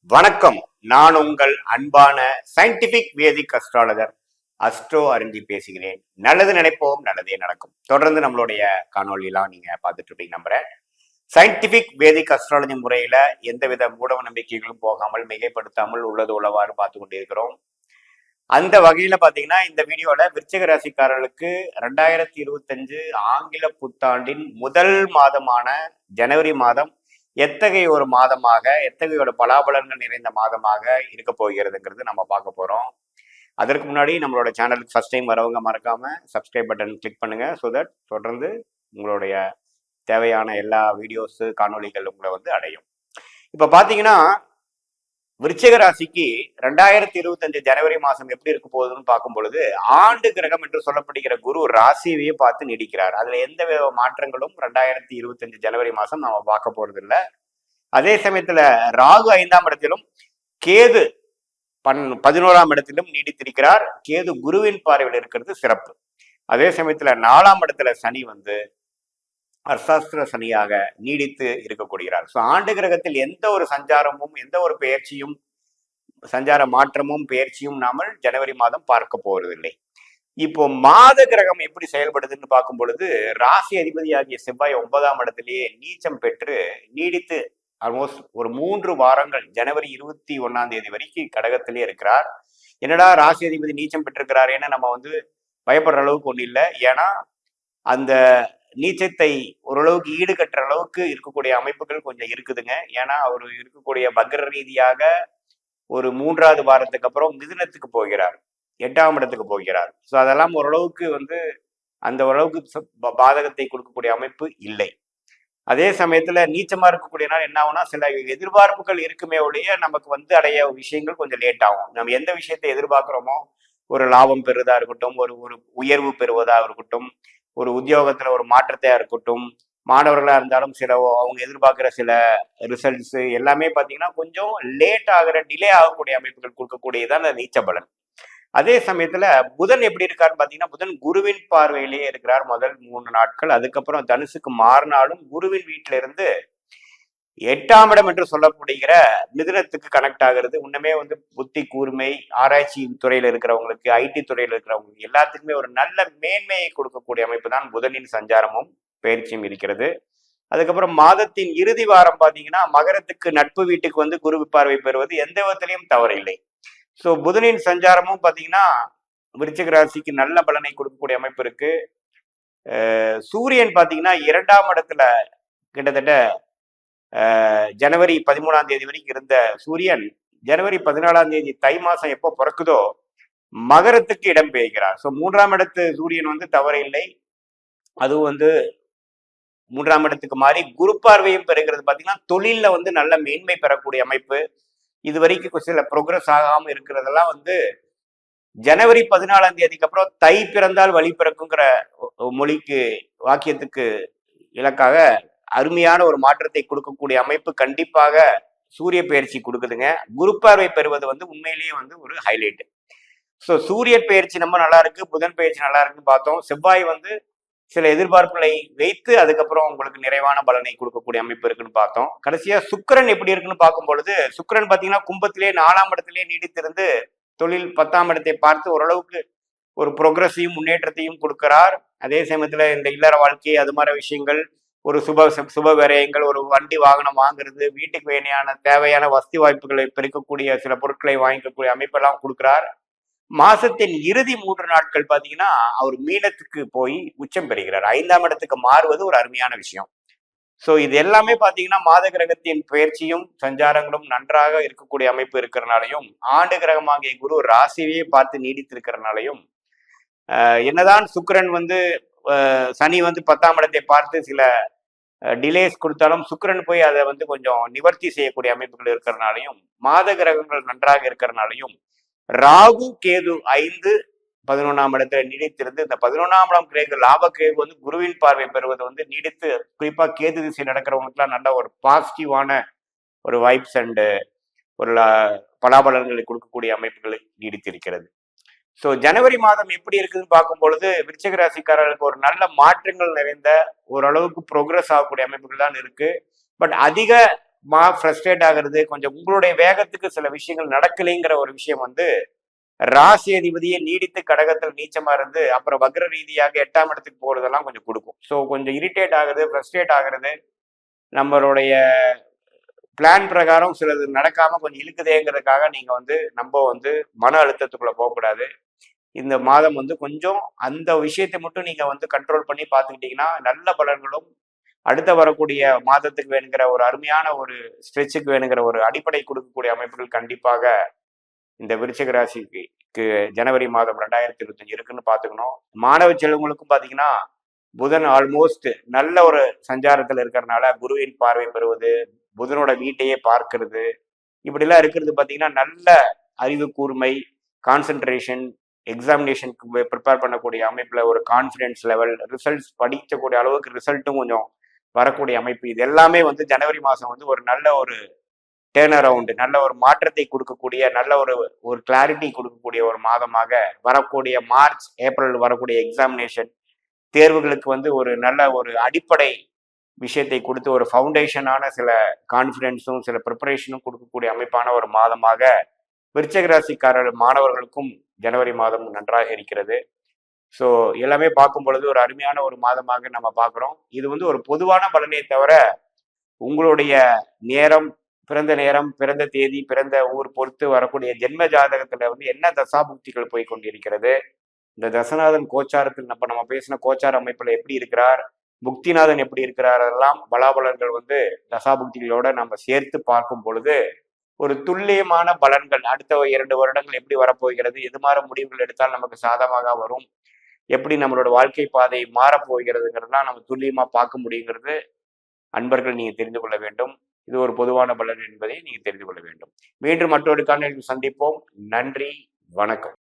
வணக்கம். நான் உங்கள் அன்பான சயின்டிபிக் வேதிக் அஸ்ட்ராலஜர் அஸ்ட்ரோ அறிஞ்சி பேசுகிறேன். நல்லது நினைப்போம், நல்லதே நடக்கும். தொடர்ந்து நம்மளுடைய காணொலியெல்லாம் நீங்க பார்த்துட்டு இருப்பீங்க நம்புறேன். சயின்டிபிக் வேதிக் அஸ்ட்ராலஜி முறையில எந்தவித மூட நம்பிக்கைகளும் போகாமல் மிகைப்படுத்தாமல் உள்ளது உள்ளவாறு பார்த்து கொண்டிருக்கிறோம். அந்த வகையில பாத்தீங்கன்னா இந்த வீடியோல விருச்சிக ராசிக்காரர்களுக்கு 2025 ஆங்கில புத்தாண்டின் முதல் மாதமான ஜனவரி மாதம் எத்தகைய ஒரு மாதமாக, எத்தகைய ஒரு பலாபலன்கள் நிறைந்த மாதமாக இருக்க போகிறதுங்கிறது நம்ம பார்க்க போறோம். அதற்கு முன்னாடி நம்மளோட சேனலுக்கு ஃபர்ஸ்ட் டைம் வரவங்க மறக்காம சப்ஸ்கிரைப் பட்டன் கிளிக் பண்ணுங்க. ஸோ தட் தொடர்ந்து உங்களுடைய தேவையான எல்லா வீடியோஸ் காணொலிகள் உங்களை அடையும். இப்ப பாத்தீங்கன்னா விருச்சிக ராசிக்கு 2025 ஜனவரி மாசம் எப்படி இருக்க போகுதுன்னு பார்க்கும் பொழுது, ஆண்டு கிரகம் என்று சொல்லப்படுகிற குரு ராசியையே பார்த்து நீடிக்கிறார். அதுல எந்த மாற்றங்களும் 2025 ஜனவரி மாசம் நம்ம பார்க்க போறது இல்லை. அதே சமயத்துல ராகு 5ஆம் இடத்திலும் கேது 11ஆம் இடத்திலும் நீடித்திருக்கிறார். கேது குருவின் பார்வையில் இருக்கிறது சிறப்பு. அதே சமயத்துல 4ஆம் இடத்துல சனி அர்த்தாஸ்திர சனியாக நீடித்து இருக்கக்கூடியார். ஸோ ஆண்டு கிரகத்தில் எந்த ஒரு சஞ்சாரமும், எந்த ஒரு பெயர்ச்சியும், சஞ்சார மாற்றமும் பெயர்ச்சியும் நாமல் ஜனவரி மாதம் பார்க்க போவதில்லை. இப்போ மாத கிரகம் எப்படி செயல்படுதுன்னு பார்க்கும் பொழுது, ராசி அதிபதியாகிய செவ்வாய் 9ஆம் இடத்திலேயே நீச்சம் பெற்று நீடித்து ஆல்மோஸ்ட் ஒரு 3 வாரங்கள் ஜனவரி 21ஆம் தேதி வரைக்கும் கடகத்திலே இருக்கிறார். என்னடா ராசி அதிபதி நீச்சம் பெற்றிருக்கிறார், ஏன்னா நம்ம பயப்படுற அளவுக்கு ஒன்றும் இல்லை. ஏன்னா அந்த நீச்சத்தை ஓரளவுக்கு ஈடுகட்டுற அளவுக்கு இருக்கக்கூடிய அமைப்புகள் கொஞ்சம் இருக்குதுங்க. ஏன்னா அவர் இருக்கக்கூடிய பக்ர ரீதியாக ஒரு 3வது வாரத்துக்கு அப்புறம் மிதுனத்துக்கு போகிறார், 8ஆம் இடத்துக்கு போகிறார். ஸோ அதெல்லாம் ஓரளவுக்கு அந்த ஓரளவுக்கு பாதகத்தை கொடுக்கக்கூடிய அமைப்பு இல்லை. அதே சமயத்துல நீச்சமா இருக்கக்கூடிய நாள் என்ன ஆகும்னா, சில எதிர்பார்ப்புகள் இருக்குமே ஒழிய நமக்கு அடைய விஷயங்கள் கொஞ்சம் லேட் ஆகும். நம்ம எந்த விஷயத்தை எதிர்பார்க்கிறோமோ, ஒரு லாபம் பெறுவதா இருக்கட்டும், ஒரு உயர்வு பெறுவதா இருக்கட்டும், ஒரு உத்தியோகத்துல ஒரு மாற்றத்தையா இருக்கட்டும், மாணவர்களா இருந்தாலும் அவங்க எதிர்பார்க்கிற சில ரிசல்ட்ஸ் எல்லாமே பாத்தீங்கன்னா கொஞ்சம் லேட் ஆகிற, டிலே ஆகக்கூடிய அமைப்புகள் கொடுக்கக்கூடியதான் அந்த நீச்ச பலன். அதே சமயத்துல புதன் எப்படி இருக்காருன்னு பாத்தீங்கன்னா, புதன் குருவின் பார்வையிலேயே இருக்கிறார் முதல் 3 நாட்கள். அதுக்கப்புறம் தனுசுக்கு மாறினாலும் குருவின் வீட்டில இருந்து 8ஆம் இடம் என்று சொல்லப்படுகிற மிதுனத்துக்கு கனெக்ட் ஆகிறது. இன்னுமே புத்தி கூர்மை, ஆராய்ச்சி துறையில இருக்கிறவங்களுக்கு, ஐடி துறையில இருக்கிறவங்களுக்கு எல்லாத்துக்குமே ஒரு நல்ல மேன்மையை கொடுக்கக்கூடிய அமைப்பு தான் புதனின் சஞ்சாரமும் பயிற்சியும் இருக்கிறது. அதுக்கப்புறம் மாதத்தின் இறுதி வாரம் பாத்தீங்கன்னா, மகரத்துக்கு நட்பு வீட்டுக்கு குரு பார்வை பெறுவது எந்த விதத்திலையும் தவறில்லை. ஸோ புதனின் சஞ்சாரமும் பாத்தீங்கன்னா விருச்சிக ராசிக்கு நல்ல பலனை கொடுக்கக்கூடிய அமைப்பு இருக்கு. சூரியன் பாத்தீங்கன்னா 2ஆம் இடத்துல கிட்டத்தட்ட ஜனவரி 13ஆம் தேதி வரைக்கும் இருந்த சூரியன் ஜனவரி 14ஆம் தேதி தை மாசம் எப்போ பிறக்குதோ மகரத்துக்கு இடம் பெய்கிறார். ஸோ 3ஆம் இடத்து சூரியன் தவறில்லை. அதுவும் 3ஆம் இடத்துக்கு மாறி குரு பார்வையும் பெறுகிறது. பாத்தீங்கன்னா தொழில்ல நல்ல மேன்மை பெறக்கூடிய அமைப்பு. இது வரைக்கும் சில ப்ரோக்ரஸ் ஆகாம இருக்கிறதெல்லாம் ஜனவரி 14ஆம் தேதிக்கு அப்புறம் தை பிறந்தால் வழி பிறக்குங்கிற மொழிக்கு வாக்கியத்துக்கு இலக்காக அருமையான ஒரு மாற்றத்தை கொடுக்கக்கூடிய அமைப்பு கண்டிப்பாக சூரிய பயிற்சி கொடுக்குதுங்க. குரு பார்வை பெறுவது உண்மையிலேயே ஒரு ஹைலைட். ஸோ சூரிய பயிற்சி நம்ம நல்லா இருக்கு, புதன் பயிற்சி நல்லா இருக்குன்னு பார்த்தோம். செவ்வாய் சில எதிர்பார்ப்புகளை வைத்து அதுக்கப்புறம் உங்களுக்கு நிறைவான பலனை கொடுக்கக்கூடிய அமைப்பு இருக்குன்னு பார்த்தோம். கடைசியா சுக்கிரன் எப்படி இருக்குன்னு பார்க்கும் பொழுது, சுக்கிரன் பாத்தீங்கன்னா கும்பத்திலே 4ஆம் இடத்திலே நீடித்திருந்து தொழில் 10ஆம் இடத்தை பார்த்து ஓரளவுக்கு ஒரு ப்ரோக்ரஸையும் முன்னேற்றத்தையும் கொடுக்கிறார். அதே சமயத்துல இந்த இல்லற வாழ்க்கை, அது மாதிரி விஷயங்கள், ஒரு சுப விரயங்கள், ஒரு வண்டி வாகனம் வாங்குறது, வீட்டுக்கு தேவையான வசதி வாய்ப்புகளை பெருக்கக்கூடிய சில பொருட்களை வாங்கிக்கக்கூடிய அமைப்பெல்லாம் கொடுக்கிறார். மாசத்தின் இறுதி 3 நாட்கள் பாத்தீங்கன்னா அவர் மீனத்துக்கு போய் உச்சம் பெறுகிறார். 5ஆம் இடத்துக்கு மாறுவது ஒரு அருமையான விஷயம். ஸோ இது எல்லாமே பாத்தீங்கன்னா மாத கிரகத்தின் பயிற்சியும் சஞ்சாரங்களும் நன்றாக இருக்கக்கூடிய அமைப்பு இருக்கிறனாலையும், ஆண்டு கிரகமாகிய குரு ராசியே பார்த்து நீடித்திருக்கிறனாலையும், என்னதான் சுக்கிரன் சனி 10ஆம் இடத்தை பார்த்து சில டிலேஸ் கொடுத்தாலும் சுக்கிரன் போய் அதை கொஞ்சம் நிவர்த்தி செய்யக்கூடிய அமைப்புகள் இருக்கிறனாலையும், மாத கிரகங்கள் நன்றாக இருக்கிறனாலையும், ராகு கேது 5 11ஆம் இடத்துல நீடித்திருந்து இந்த 11ஆம் இடம் கிரக லாப கிரகு குருவின் பார்வை பெறுவது நீடித்து, குறிப்பா கேது திசை நடக்கிறவங்களுக்குலாம் நல்ல ஒரு பாசிட்டிவான ஒரு வைப்ஸ் அண்ட் ஒரு பலாபலன்களை கொடுக்கக்கூடிய அமைப்புகளை நீடித்திருக்கிறது. ஸோ ஜனவரி மாதம் எப்படி இருக்குதுன்னு பார்க்கும் பொழுது விருச்சிக ராசிக்காரர்களுக்கு ஒரு நல்ல மாற்றங்கள் நிறைந்த, ஓரளவுக்கு ப்ரோக்ரஸ் ஆகக்கூடிய அமைப்புகள் தான் இருக்கு. பட் அதிக ஃப்ரஸ்ட்ரேட் ஆகுறது, கொஞ்சம் உங்களுடைய வேகத்துக்கு சில விஷயங்கள் நடக்கலைங்கிற ஒரு விஷயம் வந்து ராசி அதிபதியை நீடித்து கடகத்தில் நீச்சமா இருந்து அப்புறம் வக்ர ரீதியாக 8ஆம் இடத்துக்கு போறதெல்லாம் கொஞ்சம் கொடுக்கும். ஸோ கொஞ்சம் இரிட்டேட் ஆகுது, ஃப்ரஸ்ட்ரேட் ஆகுறது, நம்மளுடைய பிளான் பிரகாரம் சிலது நடக்காம கொஞ்சம் இழுக்குதேங்கிறதுக்காக நீங்க வந்து நம்ம வந்து மன அழுத்தத்துக்குள்ள போகக்கூடாது. இந்த மாதம் வந்து கொஞ்சம் அந்த விஷயத்தை மட்டும் நீங்க வந்து கண்ட்ரோல் பண்ணி பார்த்துக்கிட்டீங்கன்னா நல்ல பலன்களும், அடுத்த வரக்கூடிய மாதத்துக்கு வேணுங்கிற ஒரு அருமையான ஒரு ஸ்ட்ரெச்சுக்கு வேணுங்கிற ஒரு அடிப்படை கொடுக்கக்கூடிய அமைப்புகள் கண்டிப்பாக இந்த விருச்சிக ராசிக்கு ஜனவரி மாதம் 2025 இருக்குன்னு பார்த்துக்கணும். மாணவ செல்வங்களுக்கும் பார்த்தீங்கன்னா புதன் ஆல்மோஸ்ட் நல்ல ஒரு சஞ்சாரத்தில் இருக்கிறதுனால குருவின் பார்வை பெறுவது, புதனோட வீட்டையே பார்க்கிறது, இப்படிலாம் இருக்கிறது பார்த்தீங்கன்னா நல்ல அறிவு கூர்மை, கான்சென்ட்ரேஷன், எக்ஸாமினேஷனுக்கு ப்ரிப்பேர் பண்ணக்கூடிய அமைப்புல ஒரு கான்ஃபிடென்ஸ் லெவல், ரிசல்ட்ஸ் படிக்கக்கூடிய அளவுக்கு ரிசல்ட்டும் கொஞ்சம் வரக்கூடிய அமைப்பு. இது எல்லாமே வந்து ஜனவரி மாதம் வந்து ஒரு நல்ல ஒரு டேர்ன் அரவுண்ட், நல்ல ஒரு மாற்றத்தை கொடுக்கக்கூடிய, நல்ல ஒரு ஒரு கிளாரிட்டி கொடுக்கக்கூடிய ஒரு மாதமாக வரக்கூடிய மார்ச் ஏப்ரல் வரக்கூடிய எக்ஸாமினேஷன் தேர்வுகளுக்கு வந்து ஒரு நல்ல ஒரு அடிப்படை விஷயத்தை கொடுத்து ஒரு ஃபவுண்டேஷனான சில கான்ஃபிடென்ஸும் சில ப்ரிப்பரேஷனும் கொடுக்கக்கூடிய அமைப்பான ஒரு மாதமாக விருச்சிக ராசிக்காரர் மாணவர்களுக்கும் ஜனவரி மாதம் நன்றாக இருக்கிறது. ஸோ எல்லாமே பார்க்கும் பொழுது ஒரு அருமையான ஒரு மாதமாக நம்ம பார்க்குறோம். இது வந்து ஒரு பொதுவான பலனே தவிர உங்களுடைய நேரம், பிறந்த நேரம், பிறந்த தேதி, பிறந்த ஊர் பொறுத்து வரக்கூடிய ஜென்ம ஜாதகத்துல வந்து என்ன தசாபுக்திகள் போய் கொண்டிருக்கிறது, இந்த தசநாதன் கோச்சாரத்தில் நம்ம பேசின கோச்சார அமைப்புல எப்படி இருக்கிறார், புக்திநாதன் எப்படி இருக்கிறார், அதெல்லாம் பலாபலன்கள் வந்து தசாபுக்திகளோட நம்ம சேர்த்து பார்க்கும் பொழுது ஒரு துல்லியமான பலன்கள் அடுத்த 2 வருடங்கள் எப்படி வரப்போகிறது, எது மாதிரி முடிவுகள் எடுத்தால் நமக்கு சாதகமாக வரும், எப்படி நம்மளோட வாழ்க்கை பாதை மாறப்போகிறதுங்கிறதுலாம் நம்ம துல்லியமா பார்க்க முடியுங்கிறது அன்பர்கள் நீங்க தெரிந்து கொள்ள வேண்டும். இது ஒரு பொதுவான பலன் என்பதை நீங்க தெரிந்து கொள்ள வேண்டும். மீண்டும் மற்றொரு காணொளியில் சந்திப்போம். நன்றி, வணக்கம்.